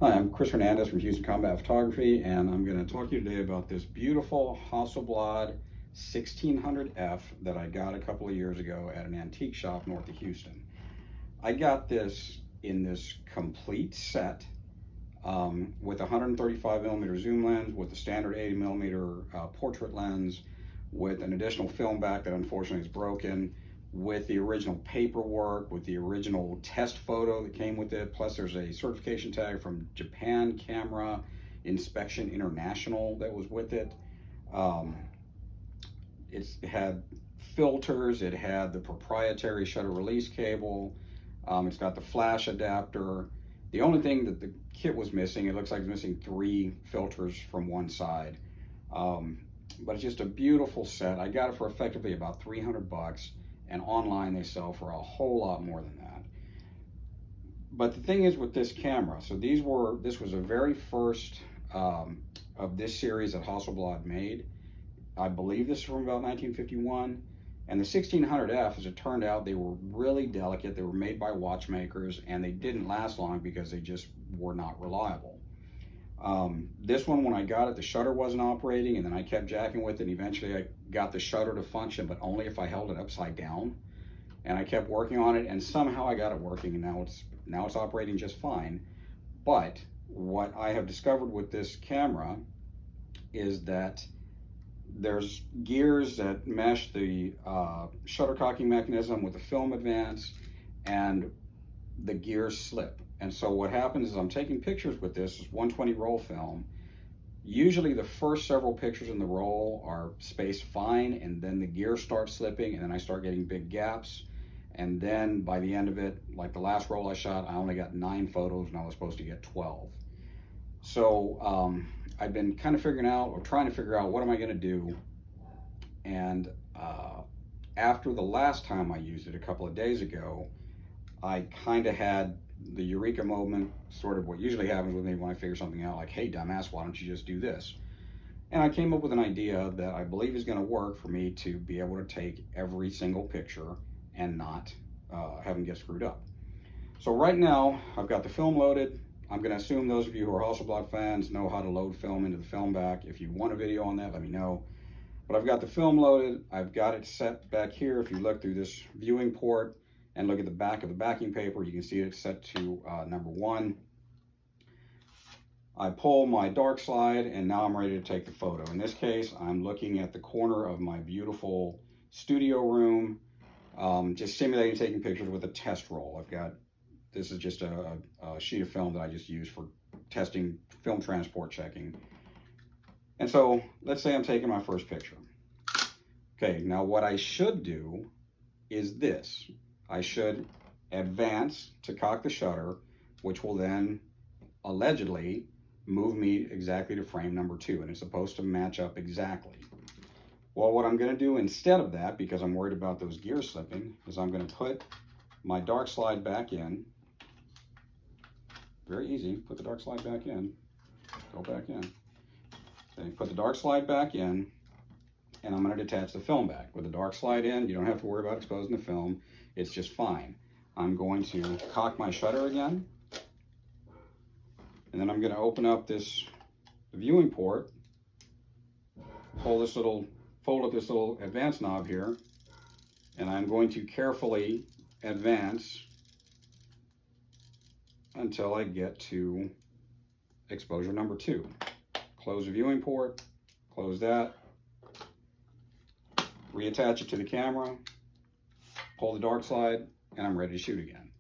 Hi, I'm Chris Hernandez from Houston Combat Photography, and I'm going to talk to you today about this beautiful Hasselblad 1600F that I got a couple of years ago at an antique shop north of Houston. I got this in this complete set with a 135mm zoom lens, with the standard 80mm portrait lens, with an additional film back that unfortunately is broken, with the original paperwork, with the original test photo that came with it, plus there's a certification tag from Japan Camera Inspection International that was with it. It had filters, it had the proprietary shutter release cable, it's got the flash adapter. The only thing that the kit was missing, it looks like it's missing 3 filters from one side. But it's just a beautiful set. I got it for effectively about 300 bucks. And online they sell for a whole lot more than that. But the thing is with this camera, so this was a very first of this series that Hasselblad made. I believe this is from about 1951. And the 1600F, as it turned out, they were really delicate. They were made by watchmakers, and they didn't last long because they just were not reliable. This one, when I got it, the shutter wasn't operating, and then I kept jacking with it, and eventually I got the shutter to function, but only if I held it upside down. And I kept working on it, and somehow I got it working, and now it's operating just fine. But what I have discovered with this camera is that there's gears that mesh the shutter cocking mechanism with the film advance, and the gears slip. And so what happens is I'm taking pictures with this 120 roll film. Usually the first several pictures in the roll are spaced fine, and then the gear starts slipping, and then I start getting big gaps. And then by the end of it, like the last roll I shot, I only got 9 photos, and I was supposed to get 12. So I've been kind of trying to figure out what am I going to do. And after the last time I used it a couple of days ago, I kind of had the eureka moment, sort of what usually happens with me when I figure something out, like, hey dumbass, why don't you just do this? And I came up with an idea that I believe is going to work for me to be able to take every single picture and not have them get screwed up. So right now I've got the film loaded. I'm going to assume those of you who are Hasselblad fans know how to load film into the film back. If you want a video on that, let me know. But I've got the film loaded. I've got it set back here. If you look through this viewing port and look at the back of the backing paper, you can see it's set to number 1. I pull my dark slide, and now I'm ready to take the photo. In this case, I'm looking at the corner of my beautiful studio room, just simulating taking pictures with a test roll. This is just a sheet of film that I just use for testing film transport checking. And so let's say I'm taking my first picture. Okay, now what I should do is this. I should advance to cock the shutter, which will then allegedly move me exactly to frame number 2, and it's supposed to match up exactly. Well, what I'm going to do instead of that, because I'm worried about those gears slipping, is I'm going to put my dark slide back in. Very easy. Put the dark slide back in. Go back in. Then put the dark slide back in, and I'm going to detach the film back. With the dark slide in, you don't have to worry about exposing the film. It's just fine. I'm going to cock my shutter again, and then I'm going to open up this viewing port, fold up this little advance knob here, and I'm going to carefully advance until I get to exposure number 2. Close the viewing port, close that, reattach it to the camera, pull the dark slide, and I'm ready to shoot again.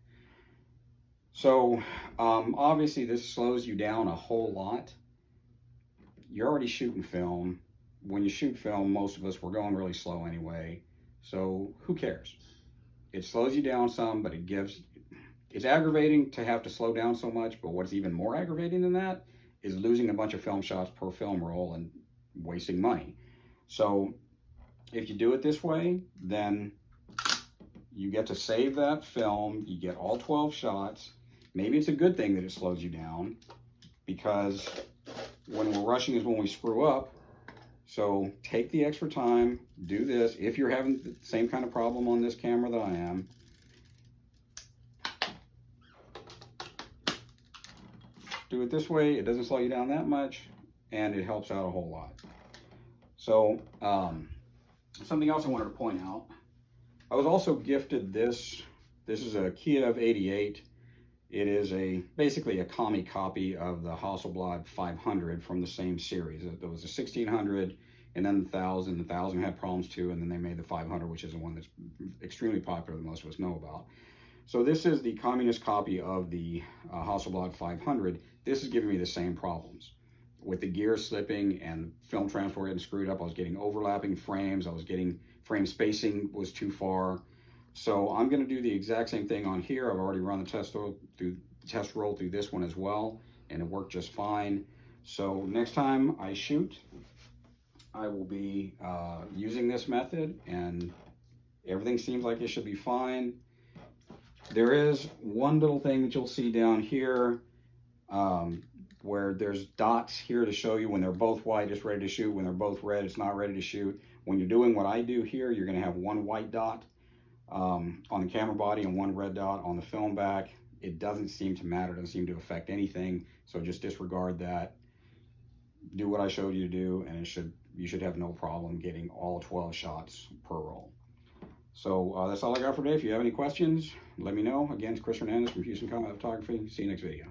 So obviously this slows you down a whole lot. You're already shooting film. When you shoot film, most of us, we're going really slow anyway, so who cares? It slows you down some, but it's aggravating to have to slow down so much, but what's even more aggravating than that is losing a bunch of film shots per film roll and wasting money. So if you do it this way, then you get to save that film, you get all 12 shots. Maybe it's a good thing that it slows you down, because when we're rushing is when we screw up. So take the extra time, do this. If you're having the same kind of problem on this camera that I am, do it this way. It doesn't slow you down that much, and it helps out a whole lot. So something else I wanted to point out, I was also gifted this. This is a Kiev 88. It is basically a commie copy of the Hasselblad 500 from the same series. There was a 1600 and then the 1000. The 1000 had problems too, and then they made the 500, which is the one that's extremely popular that most of us know about. So this is the communist copy of the Hasselblad 500. This is giving me the same problems with the gear slipping and film transport getting screwed up. I was getting overlapping frames. I was getting frame spacing was too far. So I'm going to do the exact same thing on here. I've already run the test roll through this one as well, and it worked just fine. So next time I shoot, I will be using this method, and everything seems like it should be fine. There is one little thing that you'll see down here where there's dots here to show you when they're both white, it's ready to shoot. When they're both red, it's not ready to shoot. When you're doing what I do here, you're going to have one white dot on the camera body and one red dot on the film back. It doesn't seem to matter. It doesn't seem to affect anything. So just disregard that. Do what I showed you to do, and you should have no problem getting all 12 shots per roll. So that's all I got for today. If you have any questions, let me know. Again, it's Chris Hernandez from Houston Combat Photography. See you next video.